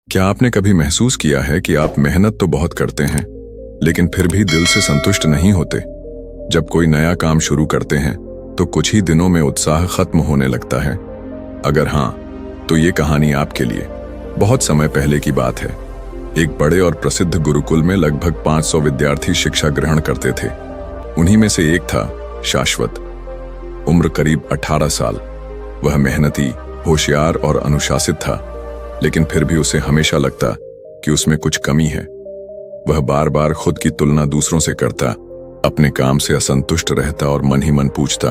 क्या आपने कभी महसूस किया है कि आप मेहनत तो बहुत करते हैं, लेकिन फिर भी दिल से संतुष्ट नहीं होते? जब कोई नया काम शुरू करते हैं तो कुछ ही दिनों में उत्साह खत्म होने लगता है। अगर हाँ, तो ये कहानी आपके लिए। बहुत समय पहले की बात है। एक बड़े और प्रसिद्ध गुरुकुल में लगभग 500 विद्यार्थी शिक्षा ग्रहण करते थे। उन्हीं में से एक था शाश्वत। उम्र करीब 18 साल। वह मेहनती, होशियार और अनुशासित था, लेकिन फिर भी उसे हमेशा लगता कि उसमें कुछ कमी है। वह बार बार खुद की तुलना दूसरों से करता, अपने काम से असंतुष्ट रहता और मन ही मन पूछता,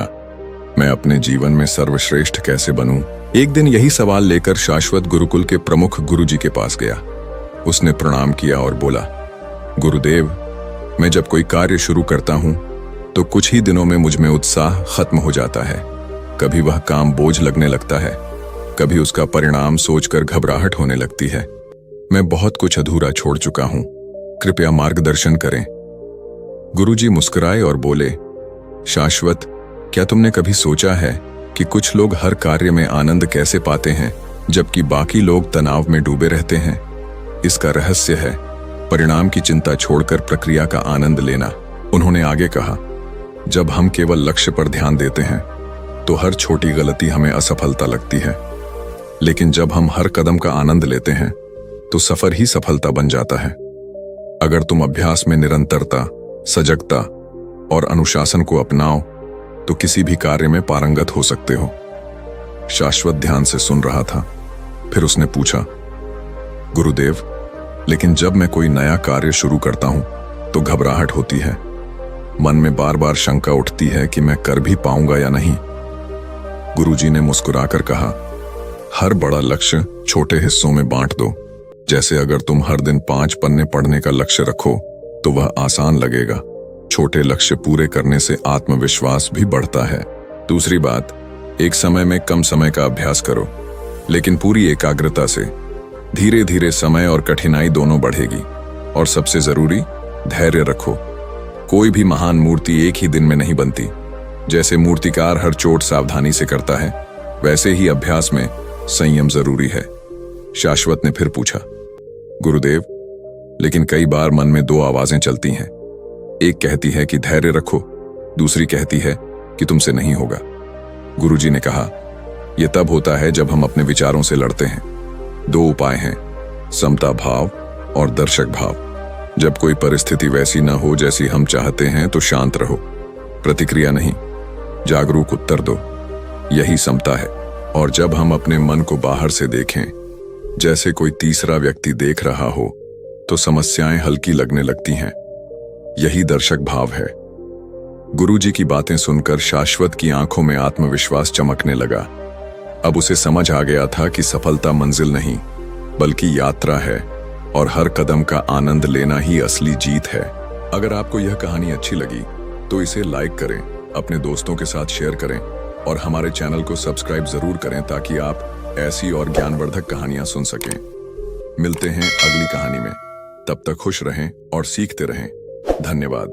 मैं अपने जीवन में सर्वश्रेष्ठ कैसे बनूं? एक दिन यही सवाल लेकर शाश्वत गुरुकुल के प्रमुख गुरुजी के पास गया। उसने प्रणाम किया और बोला, गुरुदेव, मैं जब कोई कार्य शुरू करता हूं तो कुछ ही दिनों में मुझ में उत्साह खत्म हो जाता है। कभी वह काम बोझ लगने लगता है, कभी उसका परिणाम सोचकर घबराहट होने लगती है। मैं बहुत कुछ अधूरा छोड़ चुका हूं, कृपया मार्गदर्शन करें। गुरुजी मुस्कुराए और बोले, शाश्वत, क्या तुमने कभी सोचा है कि कुछ लोग हर कार्य में आनंद कैसे पाते हैं, जबकि बाकी लोग तनाव में डूबे रहते हैं? इसका रहस्य है परिणाम की चिंता छोड़कर प्रक्रिया का आनंद लेना। उन्होंने आगे कहा, जब हम केवल लक्ष्य पर ध्यान देते हैं तो हर छोटी गलती हमें असफलता लगती है, लेकिन जब हम हर कदम का आनंद लेते हैं तो सफर ही सफलता बन जाता है। अगर तुम अभ्यास में निरंतरता, सजगता और अनुशासन को अपनाओ तो किसी भी कार्य में पारंगत हो सकते हो। शाश्वत ध्यान से सुन रहा था। फिर उसने पूछा, गुरुदेव, लेकिन जब मैं कोई नया कार्य शुरू करता हूं तो घबराहट होती है। मन में बार बार शंका उठती है कि मैं कर भी पाऊंगा या नहीं। गुरुजी ने मुस्कुराकर कहा, हर बड़ा लक्ष्य छोटे हिस्सों में बांट दो। जैसे अगर तुम हर दिन 5 पन्ने पढ़ने का लक्ष्य रखो तो वह आसान लगेगा। छोटे लक्ष्य पूरे करने से आत्मविश्वास भी बढ़ता है। दूसरी बात, एक समय में कम समय का अभ्यास करो, लेकिन पूरी एकाग्रता से। धीरे धीरे समय और कठिनाई दोनों बढ़ेगी। और सबसे जरूरी, धैर्य रखो। कोई भी महान मूर्ति एक ही दिन में नहीं बनती। जैसे मूर्तिकार हर चोट सावधानी से करता है, वैसे ही अभ्यास में संयम जरूरी है। शाश्वत ने फिर पूछा, गुरुदेव, लेकिन कई बार मन में 2 आवाजें चलती हैं। एक कहती है कि धैर्य रखो, दूसरी कहती है कि तुमसे नहीं होगा। गुरुजी ने कहा, यह तब होता है जब हम अपने विचारों से लड़ते हैं। 2 उपाय हैं, समता भाव और दर्शक भाव। जब कोई परिस्थिति वैसी न हो जैसी हम चाहते हैं तो शांत रहो, प्रतिक्रिया नहीं, जागरूक उत्तर दो। यही समता है। और जब हम अपने मन को बाहर से देखें, जैसे कोई तीसरा व्यक्ति देख रहा हो, तो समस्याएं हल्की लगने लगती हैं। यही दर्शक भाव है। गुरुजी की बातें सुनकर शाश्वत की आंखों में आत्मविश्वास चमकने लगा। अब उसे समझ आ गया था कि सफलता मंजिल नहीं, बल्कि यात्रा है, और हर कदम का आनंद लेना ही असली जीत है। अगर आपको यह कहानी अच्छी लगी तो इसे लाइक करें, अपने दोस्तों के साथ शेयर करें और हमारे चैनल को सब्सक्राइब जरूर करें ताकि आप ऐसी और ज्ञानवर्धक कहानियां सुन सकें। मिलते हैं अगली कहानी में। तब तक खुश रहें और सीखते रहें। धन्यवाद।